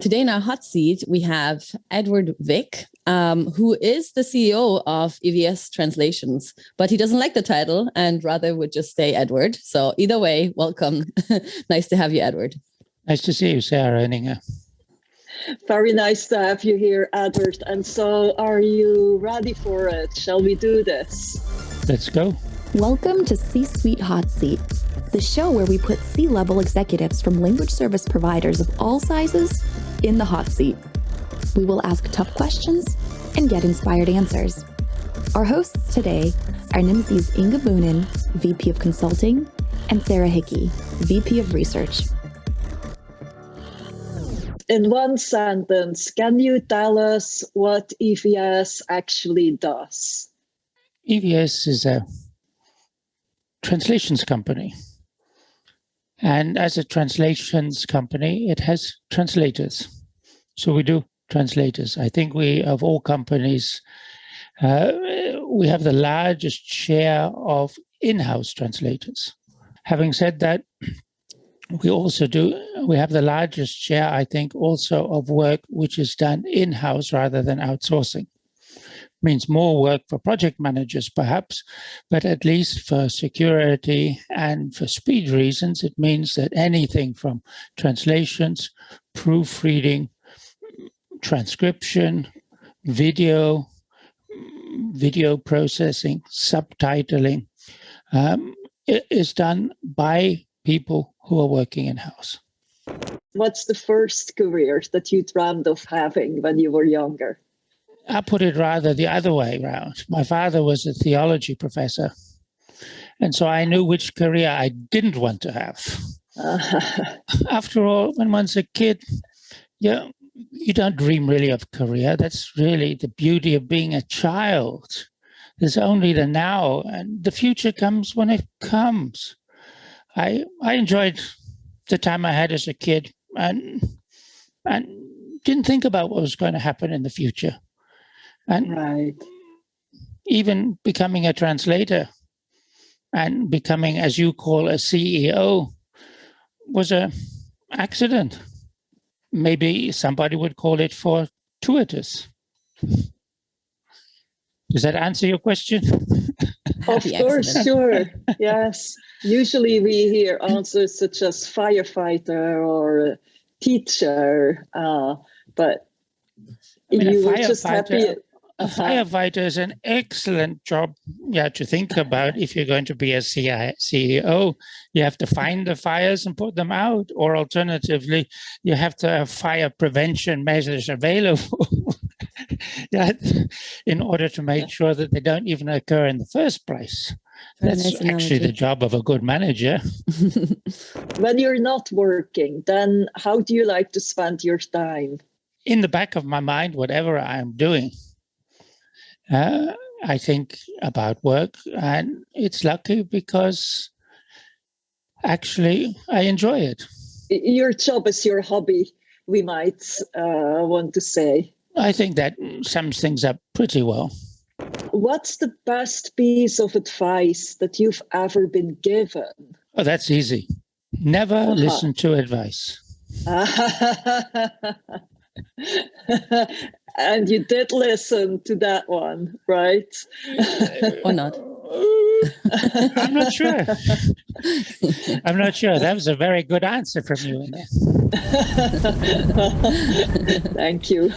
Today in our hot seat, we have Edward Vick, who is the CEO of EVS Translations, but he doesn't like the title and rather would just say Edward. So either way, welcome. Nice to have you, Edward. Nice to see you, Sarah and Inge. Very nice to have you here, Edward. And so are you ready for it? Shall we do this? Let's go. Welcome to C-Suite Hot Seat, the show where we put C-level executives from language service providers of all sizes in the hot seat. We will ask tough questions and get inspired answers. Our hosts today are Nimdzi's Inge Boonen, VP of Consulting, and Sarah Hickey, VP of Research. In one sentence, can you tell us what EVS actually does? EVS is a translations company. And as a translations company, it has translators. So we do translators. I think we, of all companies, we have the largest share of in-house translators. Having said that, we have the largest share, I think, also of work which is done in-house rather than outsourcing. Means more work for project managers, perhaps, but at least for security and for speed reasons, it means that anything from translations, proofreading, transcription, video processing, subtitling, is done by people who are working in-house. What's the first career that you dreamed of having when you were younger? I put it rather the other way around. My father was a theology professor, and so I knew which career I didn't want to have. After all, when one's a kid, you don't dream really of career. That's really the beauty of being a child. There's only the now, and the future comes when it comes. I enjoyed the time I had as a kid and didn't think about what was going to happen in the future. And right. Even becoming a translator and becoming, as you call, a CEO was an accident. Maybe somebody would call it fortuitous. Does that answer your question? Of course, sure. Yes. Usually we hear answers such as firefighter or teacher, but you were just happy. A firefighter is an excellent job to think about. If you're going to be a CEO, you have to find the fires and put them out, or alternatively, you have to have fire prevention measures available in order to make sure that they don't even occur in the first place. That's actually the job of a good manager. When you're not working, then how do you like to spend your time? In the back of my mind, whatever I'm doing, I think about work, and it's lucky because actually I enjoy it. Your job is your hobby, we might want to say. I think that sums things up pretty well. What's the best piece of advice that you've ever been given? Oh, that's easy. Never listen to advice. And you did listen to that one, right? Or not? I'm not sure. I'm not sure. That was a very good answer from you, Inge. Thank you.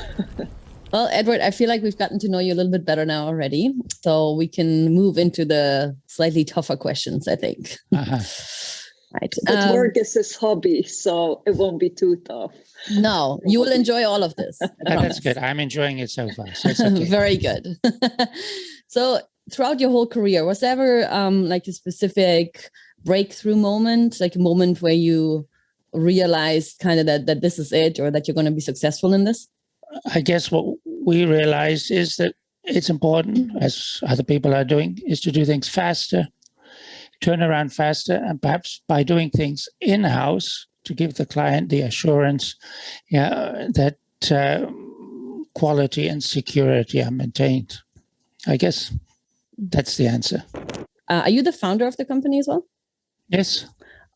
Well, Edward, I feel like we've gotten to know you a little bit better now already, so we can move into the slightly tougher questions, I think. Right. But work is his hobby, so it won't be too tough. No, you will enjoy all of this. That's good. I'm enjoying it so far. So it's okay. Very good. So throughout your whole career, was there ever like a specific breakthrough moment, like a moment where you realized kind of that this is it, or that you're going to be successful in this? I guess what we realized is that it's important, as other people are doing, is to do things faster, turn around faster, and perhaps by doing things in-house to give the client the assurance that quality and security are maintained. I guess that's the answer. Are you the founder of the company as well? Yes.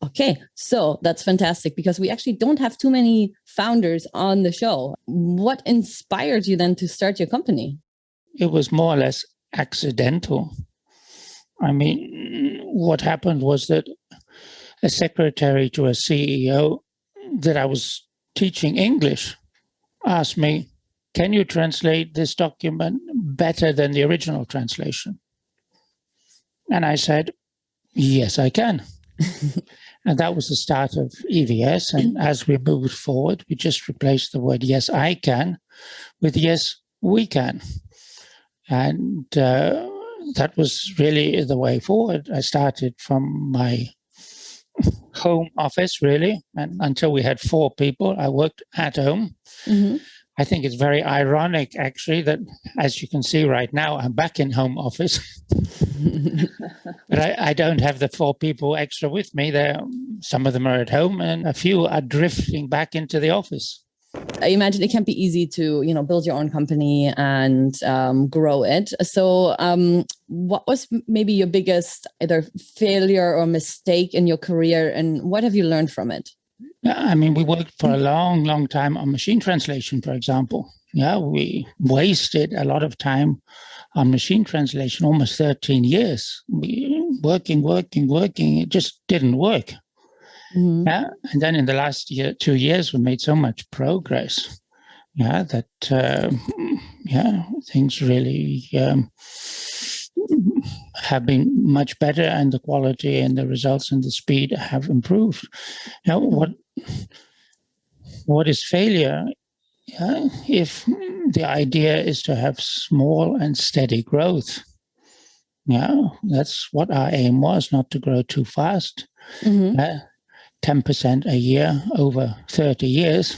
Okay, so that's fantastic because we actually don't have too many founders on the show. What inspired you then to start your company? It was more or less accidental. I mean, what happened was that a secretary to a CEO that I was teaching English asked me, "Can you translate this document better than the original translation?" And I said, "Yes, I can." And that was the start of EVS. And as we moved forward, we just replaced the word "yes, I can" with "yes, we can." And that was really the way forward. I started from my home office, really, and until we had 4 people, I worked at home. Mm-hmm. I think it's very ironic, actually, that as you can see right now, I'm back in home office. But I don't have the 4 people extra with me. Some of them are at home and a few are drifting back into the office. I imagine it can't be easy to, build your own company and grow it. So what was maybe your biggest either failure or mistake in your career, and what have you learned from it? I mean, we worked for a long, long time on machine translation, for example. Yeah, we wasted a lot of time on machine translation, almost 13 years. Working. It just didn't work. Mm-hmm. Yeah, and then in the last 2 years, we made so much progress. Yeah, that things really have been much better, and the quality and the results and the speed have improved. Now, what is failure? If the idea is to have small and steady growth, that's what our aim was, not to grow too fast. Mm-hmm. 10% a year over 30 years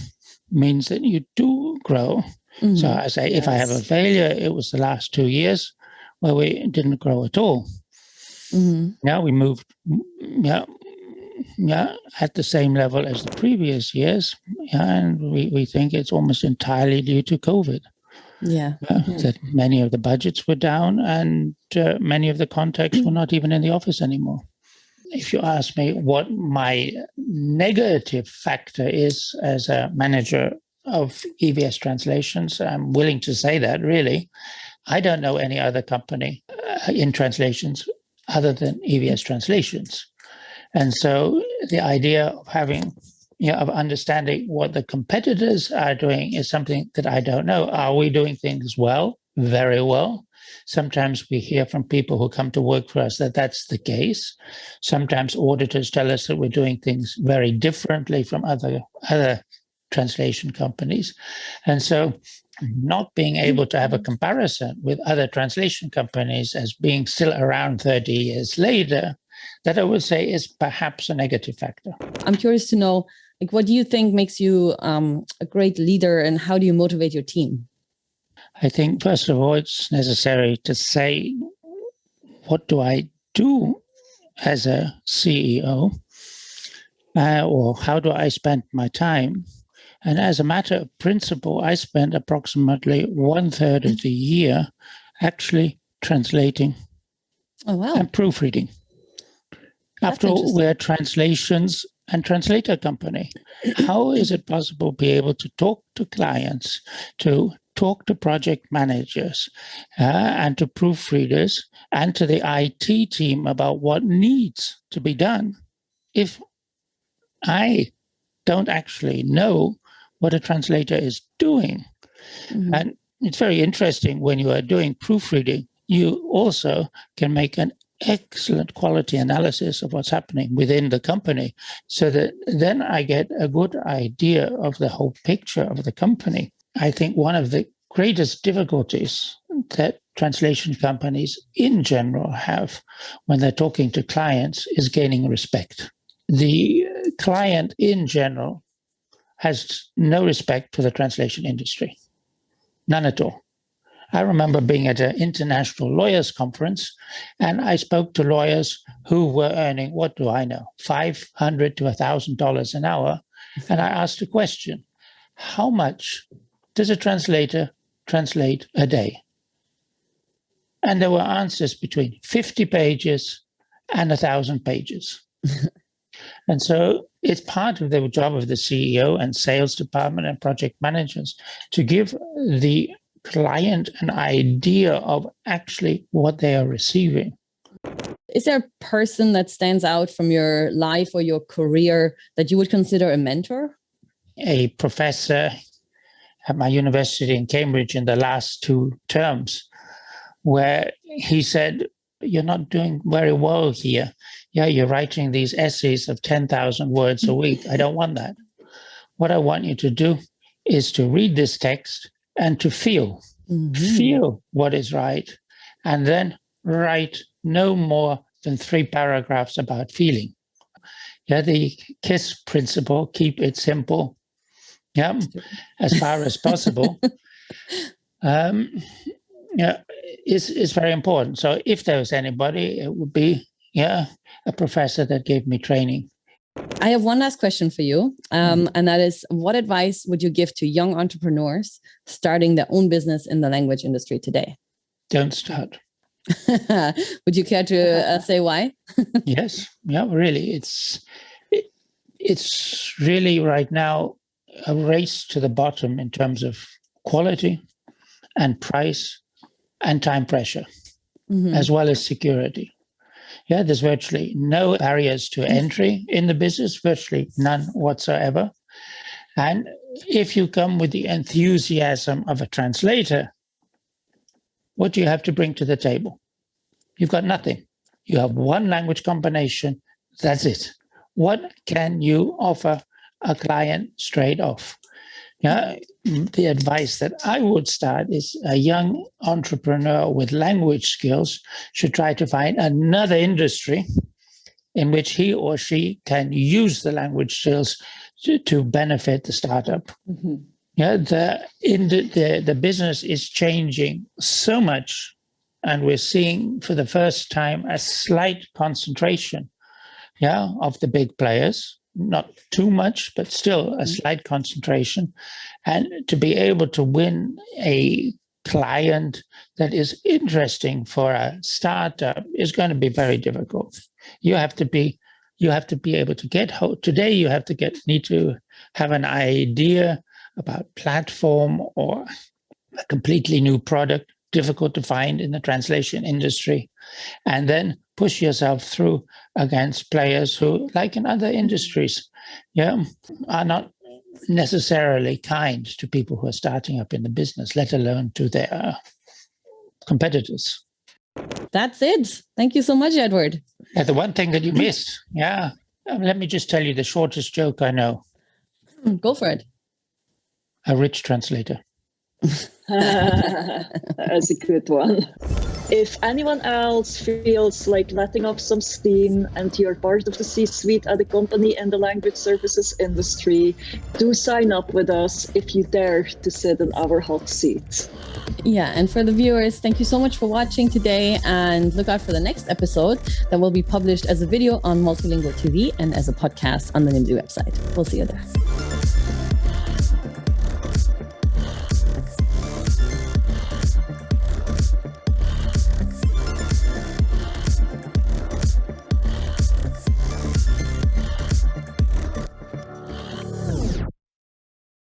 means that you do grow. Mm-hmm. So I say, if I have a failure, it was the last 2 years where we didn't grow at all. Mm-hmm. Now we moved, at the same level as the previous years, and we think it's almost entirely due to COVID. That many of the budgets were down, and many of the contacts were not even in the office anymore. If you ask me what my negative factor is as a manager of EVS Translations, I'm willing to say that, really. I don't know any other company in translations other than EVS Translations. And so the idea of having, of understanding what the competitors are doing is something that I don't know. Are we doing things well? Very well. Sometimes we hear from people who come to work for us that that's the case. Sometimes auditors tell us that we're doing things very differently from other translation companies. And so not being able to have a comparison with other translation companies as being still around 30 years later, that I would say is perhaps a negative factor. I'm curious to know, what do you think makes you a great leader, and how do you motivate your team? I think, first of all, it's necessary to say, what do I do as a CEO? Or how do I spend my time? And as a matter of principle, I spend approximately 1/3 of the year actually translating and proofreading. After all, we're translations and translator company. How is it possible to be able to talk to clients, to talk to project managers and to proofreaders and to the IT team about what needs to be done if I don't actually know what a translator is doing? Mm-hmm. And it's very interesting, when you are doing proofreading, you also can make an excellent quality analysis of what's happening within the company, so that then I get a good idea of the whole picture of the company. I think one of the greatest difficulties that translation companies in general have when they're talking to clients is gaining respect. The client in general has no respect for the translation industry. None at all. I remember being at an international lawyers conference, and I spoke to lawyers who were earning, what do I know, $500 to $1,000 an hour. And I asked a question: how much does a translator translate a day? And there were answers between 50 pages and 1,000 pages. And so it's part of the job of the CEO and sales department and project managers to give the client an idea of actually what they are receiving. Is there a person that stands out from your life or your career that you would consider a mentor? A professor at my university in Cambridge in the last 2 terms, where he said, "You're not doing very well here. Yeah, you're writing these essays of 10,000 words a week. I don't want that. What I want you to do is to read this text and to feel what is right, and then write no more than 3 paragraphs about feeling." Yeah, the KISS principle, keep it simple. Yeah, as far as possible. Is very important. So if there was anybody, it would be a professor that gave me training. I have one last question for you, and that is, what advice would you give to young entrepreneurs starting their own business in the language industry today? Don't start. Would you care to say why? Yes, really. It's really right now a race to the bottom in terms of quality and price and time pressure, as well as security. Yeah, there's virtually no barriers to entry in the business, virtually none whatsoever. And if you come with the enthusiasm of a translator, what do you have to bring to the table? You've got nothing. You have one language combination. That's it. What can you offer a client straight off? Yeah, the advice that I would start is a young entrepreneur with language skills should try to find another industry in which he or she can use the language skills to benefit the startup. Yeah, the business is changing so much, and we're seeing for the first time a slight concentration of the big players. Not too much, but still a slight concentration. And to be able to win a client that is interesting for a startup is going to be very difficult. You have to be able to get today. You need to have an idea about platform or a completely new product, difficult to find in the translation industry, and then push yourself through against players who, like in other industries, are not necessarily kind to people who are starting up in the business, let alone to their competitors. That's it. Thank you so much, Edward. Yeah, the one thing that you missed, let me just tell you the shortest joke I know. Go for it. A rich translator. That's a good one. If anyone else feels like letting off some steam and you're part of the C-suite at a company in the language services industry, do sign up with us if you dare to sit in our hot seat. Yeah, and for the viewers, thank you so much for watching today, and look out for the next episode that will be published as a video on MultiLingual TV and as a podcast on the Nimdzi website. We'll see you there.